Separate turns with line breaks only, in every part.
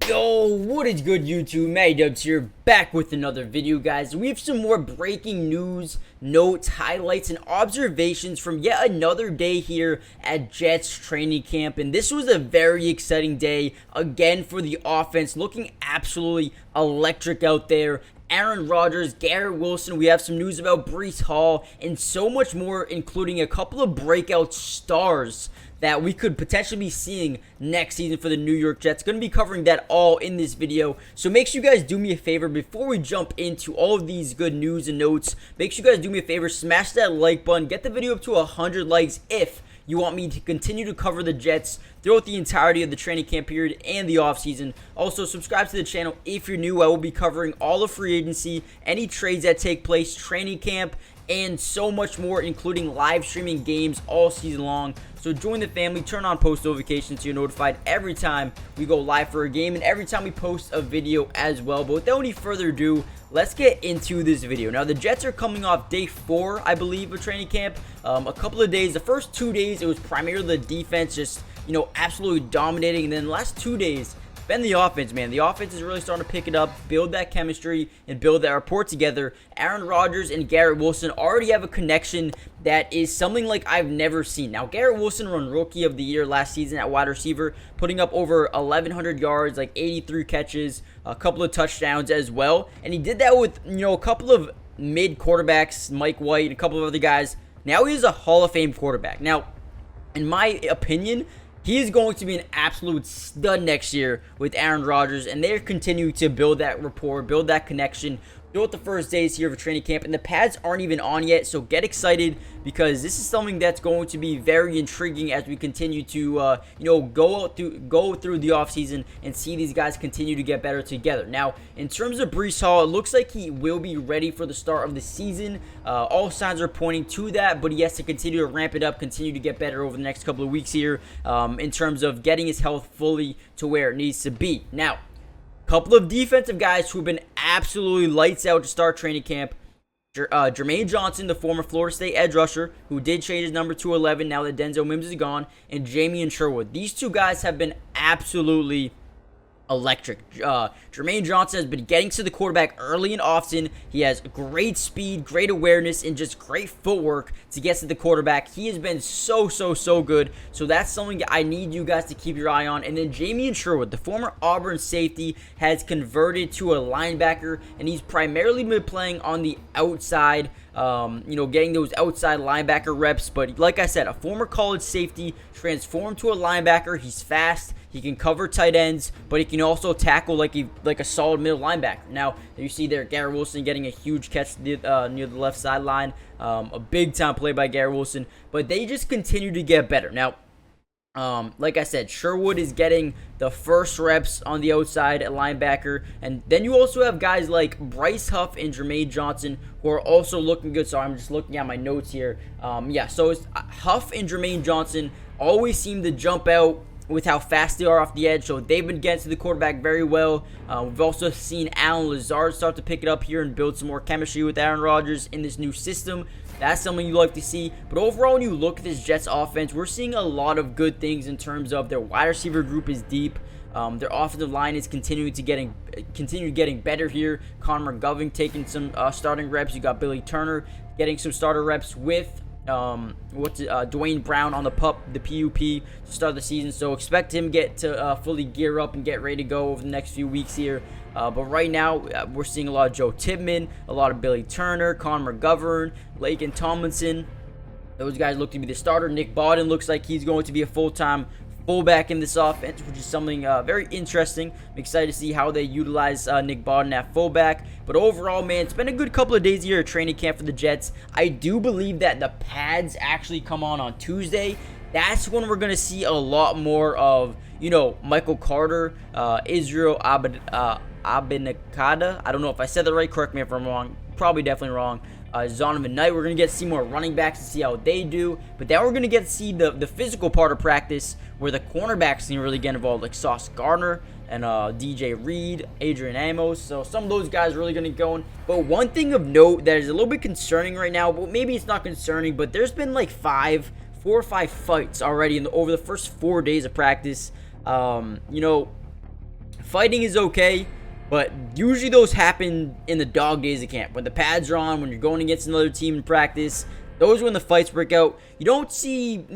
Yo, what is good, YouTube? Matty Dubs here, back with another video, guys. We have some more breaking news, notes, highlights, and observations from yet another day here at Jets training camp. And this was a very exciting day, again, for the offense, looking absolutely electric out there. Aaron Rodgers, Garrett Wilson, we have some news about Breece Hall, and so much more, including a couple of breakout stars that we could potentially be seeing next season for the New York Jets. Going to be covering that all in this video. So make sure you guys do me a favor before we jump into all of these good news and notes. Make sure you guys do me a favor, smash that like button, get the video up to 100 likes if you want me to continue to cover the Jets throughout the entirety of the training camp period and the offseason. Also, subscribe to the channel if you're new. I will be covering all of free agency, any trades that take place, training camp, and so much more, including live streaming games all season long. So join the family, turn on post notifications so you're notified every time we go live for a game and every time we post a video as well. But without any further ado, let's get into this video. Now, the Jets are coming off day 4, I believe, of training camp. A couple of days, the first 2 days, it was primarily the defense just, absolutely dominating. And then the last 2 days, been the offense, man. The offense is really starting to pick it up, build that chemistry, and build that rapport together. Aaron Rodgers and Garrett Wilson already have a connection that is something like I've never seen. Now, Garrett Wilson won Rookie of the Year last season at wide receiver, putting up over 1,100 yards, like 83 catches, a couple of touchdowns as well. And he did that with, a couple of mid quarterbacks, Mike White, and a couple of other guys. Now he is a Hall of Fame quarterback. Now, in my opinion, he is going to be an absolute stud next year with Aaron Rodgers, and they're continuing to build that rapport, build that connection throughout the first days here of training camp. And the pads aren't even on yet, so get excited because this is something that's going to be very intriguing as we continue to, go through the offseason and see these guys continue to get better together. Now, in terms of Breece Hall, it looks like he will be ready for the start of the season. All signs are pointing to that, but he has to continue to ramp it up, continue to get better over the next couple of weeks here in terms of getting his health fully to where it needs to be. Now, couple of defensive guys who've been absolutely lights out to start training camp. Jermaine Johnson, the former Florida State edge rusher, who did change his number to 11 now that Denzel Mims is gone, and Jamie Sherwood. These two guys have been absolutely electric. Jermaine Johnson has been getting to the quarterback early and often. He has great speed, great awareness, and just great footwork to get to the quarterback. He has been so good. So that's something I need you guys to keep your eye on. And then Jamie Sherwood, the former Auburn safety, has converted to a linebacker, and he's primarily been playing on the outside, getting those outside linebacker reps. But like I said, a former college safety transformed to a linebacker. He's fast. He can cover tight ends, but he can also tackle like a solid middle linebacker. Now, you see there Garrett Wilson getting a huge catch near the left sideline. A big-time play by Garrett Wilson. But they just continue to get better. Now, like I said, Sherwood is getting the first reps on the outside at linebacker. And then you also have guys like Bryce Huff and Jermaine Johnson who are also looking good. So I'm just looking at my notes here. So it's Huff and Jermaine Johnson always seem to jump out with how fast they are off the edge, so they've been getting to the quarterback very well. We've also seen Allen Lazard start to pick it up here and build some more chemistry with Aaron Rodgers in this new system. That's something you like to see. But overall, when you look at this Jets offense, we're seeing a lot of good things in terms of their wide receiver group is deep. Their offensive line is continue getting better here. Connor McGovern taking some starting reps. You got Billy Turner getting some starter reps with Dwayne Brown on the PUP to start the season. So expect him get to fully gear up and get ready to go over the next few weeks here. But right now, we're seeing a lot of Joe Tippmann, a lot of Billy Turner, Connor McGovern, Laken Tomlinson. Those guys look to be the starter. Nick Bawden looks like he's going to be a full-time fullback in this offense, which is something very interesting. I'm excited to see how they utilize Nick Bawden at fullback. But overall, man, it's been a good couple of days here at training camp for the Jets. I do believe that the pads actually come on Tuesday. That's when we're going to see a lot more of, Michael Carter, Israel Abinakada. I don't know if I said that right. Correct me if I'm wrong. Probably definitely wrong. Zonovan Knight, we're going to get to see more running backs and see how they do. But then we're going to get to see the physical part of practice where the cornerbacks can really get involved, like Sauce Gardner and DJ Reed, Adrian Amos. So some of those guys are really going to get going. But one thing of note that is a little bit concerning right now, but maybe it's not concerning, but there's been like 4 or 5 fights already over the first 4 days of practice. Fighting is okay, but usually those happen in the dog days of camp. When the pads are on, when you're going against another team in practice, those are when the fights break out. You don't see,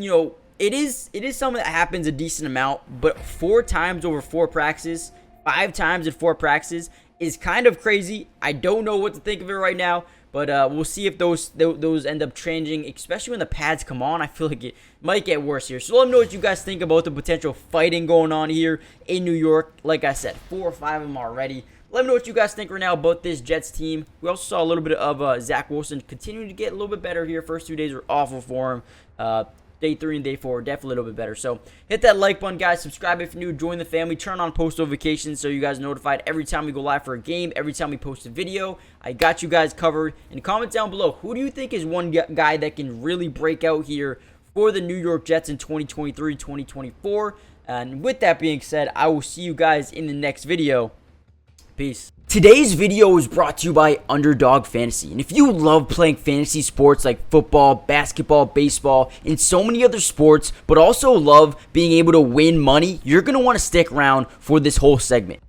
it is something that happens a decent amount, but 4 times over 4 practices, 5 times in 4 practices is kind of crazy. I don't know what to think of it right now, but we'll see if those end up changing, especially when the pads come on. I feel like it might get worse here. So let me know what you guys think about the potential fighting going on here in New York. Like I said, 4 or 5 of them already. Let me know what you guys think right now about this Jets team. We also saw a little bit of Zach Wilson continuing to get a little bit better here. First 2 days were awful for him. Day 3 and day 4 definitely a little bit better. So hit that like button, guys. Subscribe if you're new. Join the family. Turn on post notifications so you guys are notified every time we go live for a game, every time we post a video. I got you guys covered. And comment down below, who do you think is one guy that can really break out here for the New York Jets in 2023-2024? And with that being said, I will see you guys in the next video. Peace. Today's video is brought to you by Underdog Fantasy. And if you love playing fantasy sports like football, basketball, baseball, and so many other sports, but also love being able to win money, you're going to want to stick around for this whole segment.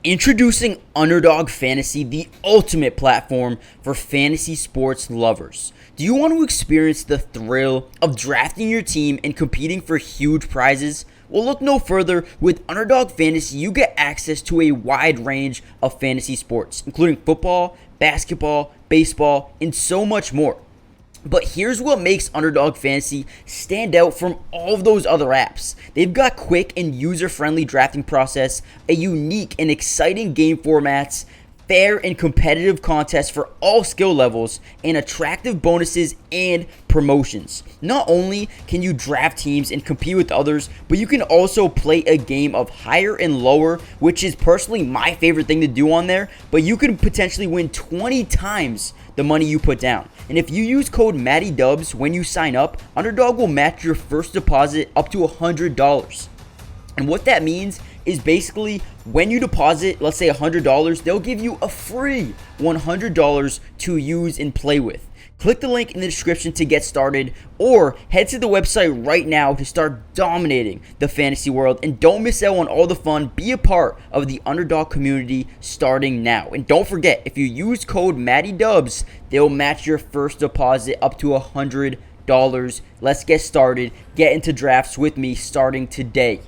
Introducing Underdog Fantasy, the ultimate platform for fantasy sports lovers. Do you want to experience the thrill of drafting your team and competing for huge prizes? Well, look no further. With Underdog Fantasy, you get access to a wide range of fantasy sports, including football, basketball, baseball, and so much more. But here's what makes Underdog Fantasy stand out from all of those other apps. They've got quick and user-friendly drafting process, a unique and exciting game formats, fair and competitive contests for all skill levels, and attractive bonuses and promotions. Not only can you draft teams and compete with others, but you can also play a game of higher and lower, which is personally my favorite thing to do on there, but you can potentially win 20 times the money you put down. And if you use code MattyDubs when you sign up, Underdog will match your first deposit up to $100. And what that means is basically when you deposit, let's say $100, they'll give you a free $100 to use and play with. Click the link in the description to get started, or head to the website right now to start dominating the fantasy world. And don't miss out on all the fun. Be a part of the Underdog community starting now. And don't forget, if you use code MattyDubs, they'll match your first deposit up to $100. Let's get started. Get into drafts with me starting today.